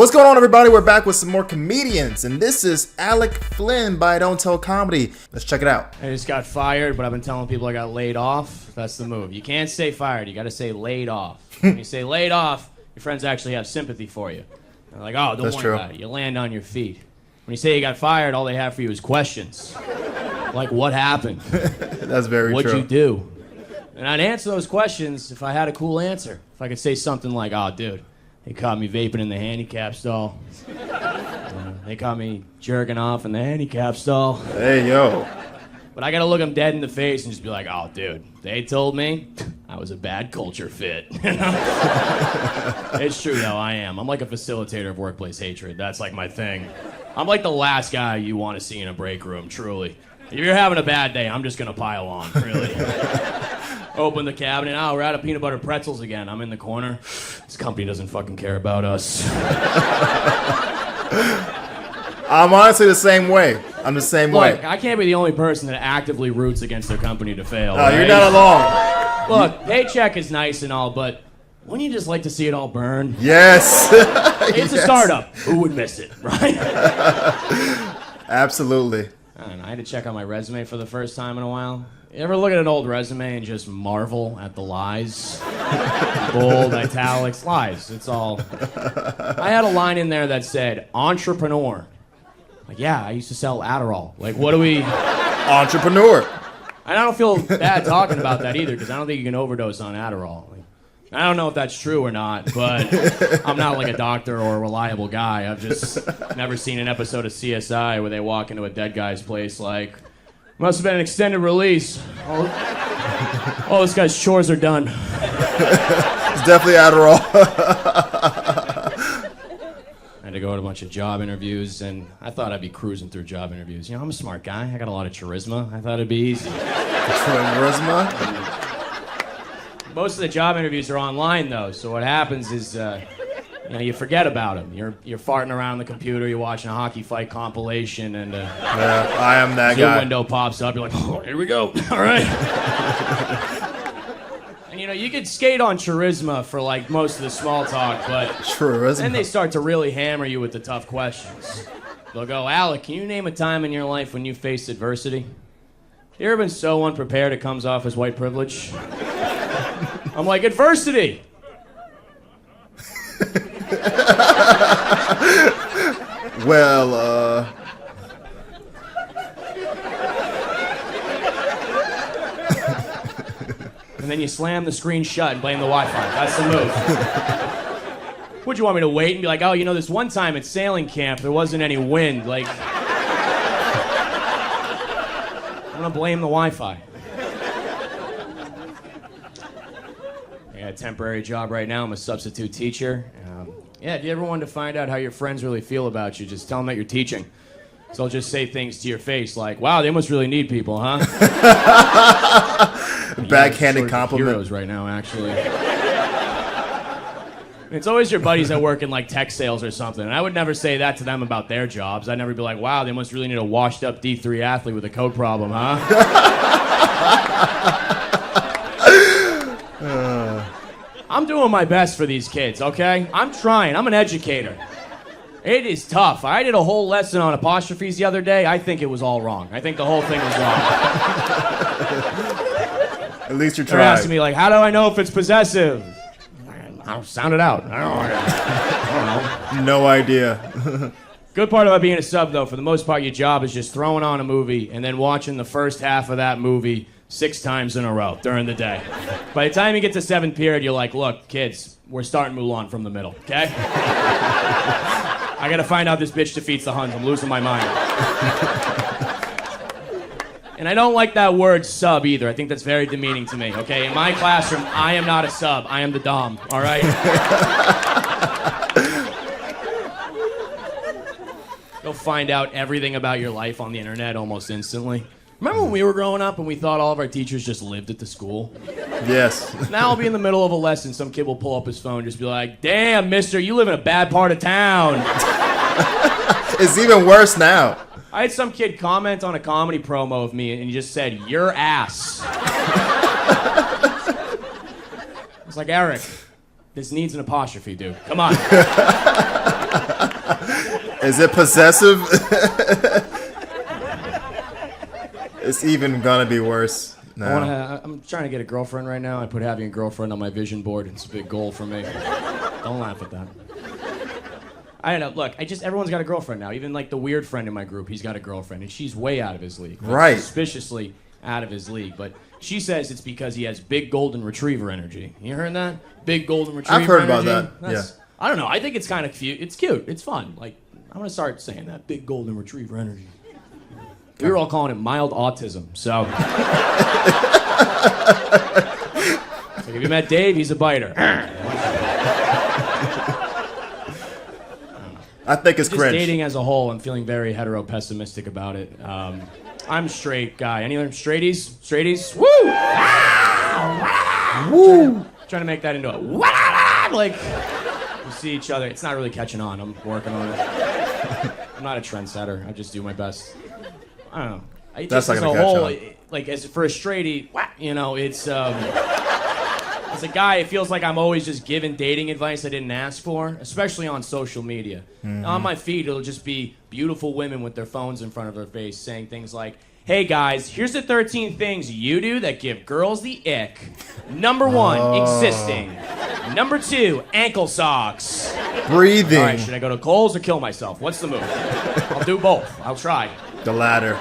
What's going on, everybody? We're back with some more comedians, and this is Alec Flynn by Don't Tell Comedy. Let's check it out. I just got fired, but I've been telling people I got laid off. That's the move. You can't say fired. You got to say laid off. When you say laid off, your friends actually have sympathy for you. They're like, oh, don't worry about it. You land on your feet. When you say you got fired, all they have for you is questions. Like, what happened? That's very true. What'd you do? And I'd answer those questions if I had a cool answer. If I could say something like, oh, dude, they caught me vaping in the handicap stall. They caught me jerking off in the handicap stall. Hey, yo. But I gotta look them dead in the face and just be like, oh, dude, they told me I was a bad culture fit. It's true, though, I am. I'm like a facilitator of workplace hatred. That's like my thing. I'm like the last guy you want to see in a break room, truly. If you're having a bad day, I'm just gonna pile on, really. Open the cabinet. Oh, we're out of peanut butter pretzels again. I'm in the corner. This company doesn't fucking care about us. I'm honestly the same way. I'm the same way. I can't be the only person that actively roots against their company to fail. No, you're not alone. Look, paycheck is nice and all, but wouldn't you just like to see it all burn? Yes. It's a startup. Who would miss it, right? Absolutely. And I had to check on my resume for the first time in a while. You ever look at an old resume and just marvel at the lies? Bold, italics, lies. It's all. I had a line in there that said, entrepreneur. Like, yeah, I used to sell Adderall. Like, what do we... Entrepreneur. And I don't feel bad talking about that either, because I don't think you can overdose on Adderall. Like, I don't know if that's true or not, but I'm not like a doctor or a reliable guy. I've just never seen an episode of CSI where they walk into a dead guy's place like, must have been an extended release. Oh, this guy's chores are done. It's definitely Adderall. I had to go to a bunch of job interviews, and I thought I'd be cruising through job interviews. You know, I'm a smart guy. I got a lot of charisma. I thought it'd be easy. Charisma? Most of the job interviews are online, though, so what happens is, you forget about them. You're farting around the computer, you're watching a hockey fight compilation, and yeah, I am that Zoom guy. window pops up, you're like, oh, here we go, all right. And you could skate on charisma for like most of the small talk, but charisma. Then they start to really hammer you with the tough questions. They'll go, Alec, can you name a time in your life when you faced adversity? You ever been so unprepared it comes off as white privilege? I'm like, adversity! Well, And then you slam the screen shut and blame the Wi-Fi. That's the move. Would you want me to wait and be like, oh, this one time at sailing camp, there wasn't any wind. Like, I'm gonna blame the Wi-Fi. I got a temporary job right now. I'm a substitute teacher. If you ever wanted to find out how your friends really feel about you, just tell them that you're teaching. So I'll just say things to your face like, wow, they must really need people, huh? Backhanded compliment. Heroes right now, actually. It's always your buddies that work in like tech sales or something. And I would never say that to them about their jobs. I'd never be like, wow, they must really need a washed up D3 athlete with a coat problem, huh? I'm doing my best for these kids, okay? I'm trying. I'm an educator. It is tough. I did a whole lesson on apostrophes the other day. I think it was all wrong. I think the whole thing was wrong. At least you're They're trying. asking me, like, how do I know if it's possessive? I'll sound it out. I don't know. No idea. Good part about being a sub, though, for the most part, your job is just throwing on a movie and then watching the first half of that movie 6 times in a row during the day. By the time you get to 7th period, you're like, look, kids, we're starting Mulan from the middle, okay? I gotta find out this bitch defeats the Huns. I'm losing my mind. And I don't like that word sub either. I think that's very demeaning to me, okay? In my classroom, I am not a sub. I am the dom, all right? You'll find out everything about your life on the internet almost instantly. Remember when we were growing up and we thought all of our teachers just lived at the school? Yes. Now I'll be in the middle of a lesson, some kid will pull up his phone and just be like, damn, mister, you live in a bad part of town. It's even worse now. I had some kid comment on a comedy promo of me and he just said, your ass. I was like, Eric, this needs an apostrophe, dude. Come on. Is it possessive? It's even gonna be worse. No. I'm trying to get a girlfriend right now. I put having a girlfriend on my vision board. It's a big goal for me. Don't laugh at that. I don't know. Look, everyone's got a girlfriend now. Even like the weird friend in my group, he's got a girlfriend, and she's way out of his league. Right. Suspiciously out of his league. But she says it's because he has big golden retriever energy. You heard that? Big golden retriever energy. I've heard about that. Yeah. I don't know. I think it's kind of cute. It's cute. It's fun. Like, I'm going to start saying that. Big golden retriever energy. We were all calling it mild autism, so. So if you met Dave, he's a biter. I think it's just cringe. Dating as a whole, I'm feeling very hetero-pessimistic about it. I'm straight guy. Any other straighties? Straighties? Woo! Woo! Trying to make that into a like you see each other. It's not really catching on. I'm working on it. I'm not a trendsetter. I just do my best. I don't know. That's not gonna catch on. Like as for a straightie, you know, it's as a guy, it feels like I'm always just giving dating advice I didn't ask for, especially on social media. Mm-hmm. On my feed, it'll just be beautiful women with their phones in front of their face saying things like, hey guys, here's the 13 things you do that give girls the ick. Number 1, existing. Number 2, ankle socks. Breathing. All right, should I go to Kohl's or kill myself? What's the move? I'll do both. I'll try. The latter.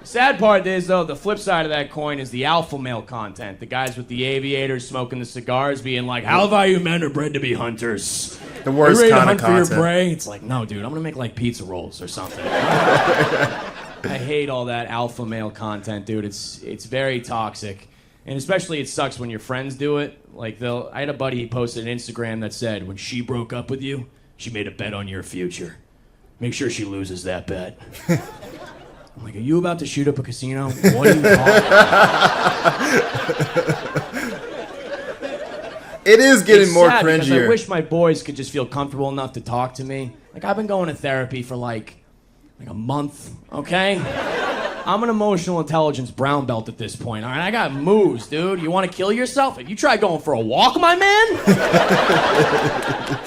Sad part is, though, the flip side of that coin is the alpha male content. The guys with the aviators smoking the cigars being like, how value men are bred to be hunters. The worst kind of hunt content. For your prey? It's like, no, dude, I'm going to make like pizza rolls or something. I hate all that alpha male content, dude. It's very toxic. And especially it sucks when your friends do it. Like, I had a buddy, he posted an Instagram that said, when she broke up with you, she made a bet on your future. Make sure she loses that bet. I'm like, are you about to shoot up a casino? What are you talking about? It is getting more sad cringier. I wish my boys could just feel comfortable enough to talk to me. Like, I've been going to therapy for like a month, okay? I'm an emotional intelligence brown belt at this point, all right? I got moves, dude. You want to kill yourself? Have you tried going for a walk, my man?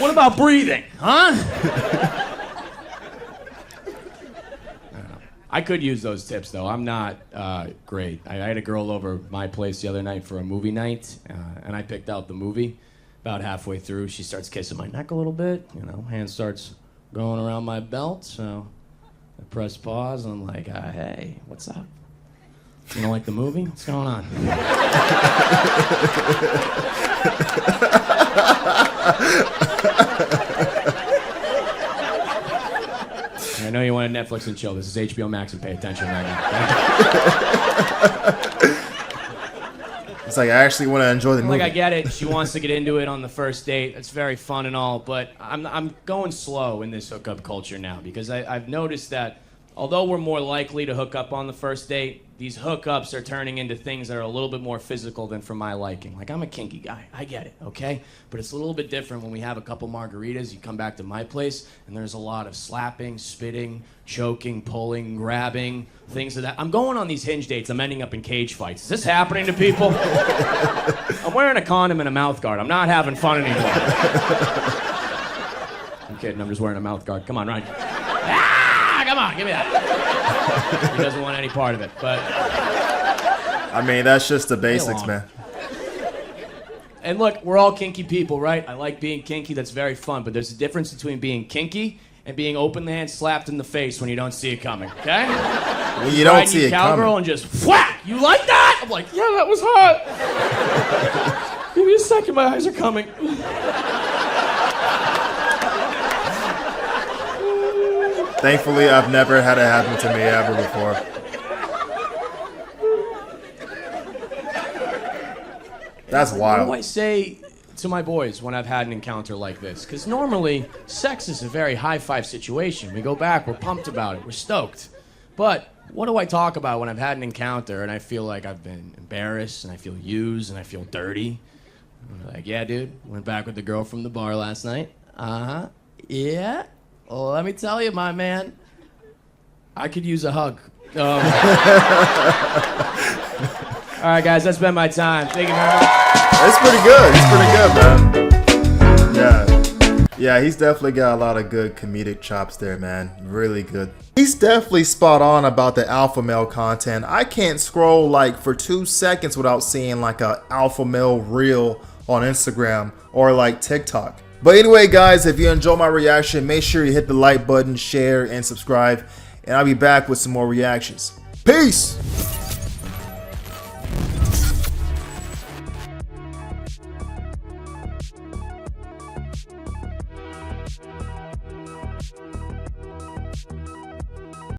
What about breathing, huh? I could use those tips, though. I'm not great. I had a girl over my place the other night for a movie night, and I picked out the movie. About halfway through, she starts kissing my neck a little bit. You know, hand starts going around my belt, so I press pause, and I'm like, hey, what's up? You don't like the movie? What's going on? I know you want to Netflix and chill. This is HBO Max and pay attention right now. It's like, I actually want to enjoy the movie. Like, I get it. She wants to get into it on the first date. It's very fun and all, but I'm going slow in this hookup culture now because I've noticed that although we're more likely to hook up on the first date, these hookups are turning into things that are a little bit more physical than for my liking. Like, I'm a kinky guy. I get it, okay? But it's a little bit different when we have a couple margaritas, you come back to my place, and there's a lot of slapping, spitting, choking, pulling, grabbing, things of that. I'm going on these Hinge dates. I'm ending up in cage fights. Is this happening to people? I'm wearing a condom and a mouth guard. I'm not having fun anymore. I'm kidding. I'm just wearing a mouth guard. Come on, Ryan. Come on, give me that. He doesn't want any part of it, but... I mean, that's just the basics, man. And look, we're all kinky people, right? I like being kinky. That's very fun. But there's a difference between being kinky and being openly hand slapped in the face when you don't see it coming, okay? When you don't see it coming. Cowgirl and just whack! You like that? I'm like, yeah, that was hot. Give me a second, my eyes are coming. Thankfully, I've never had it happen to me ever before. That's wild. What do I say to my boys when I've had an encounter like this? Because normally, sex is a very high-five situation. We go back, we're pumped about it, we're stoked. But what do I talk about when I've had an encounter and I feel like I've been embarrassed and I feel used and I feel dirty? I'm like, yeah, dude, went back with the girl from the bar last night. Uh-huh. Yeah. Well, let me tell you, my man, I could use a hug. All right, guys, that's been my time. Thank you very much. It's pretty good. It's pretty good, man. Yeah. Yeah, he's definitely got a lot of good comedic chops there, man. Really good. He's definitely spot on about the alpha male content. I can't scroll like for 2 seconds without seeing like a alpha male reel on Instagram or like TikTok. But anyway, guys, if you enjoy my reaction, make sure you hit the like button, share, and subscribe. And I'll be back with some more reactions. Peace!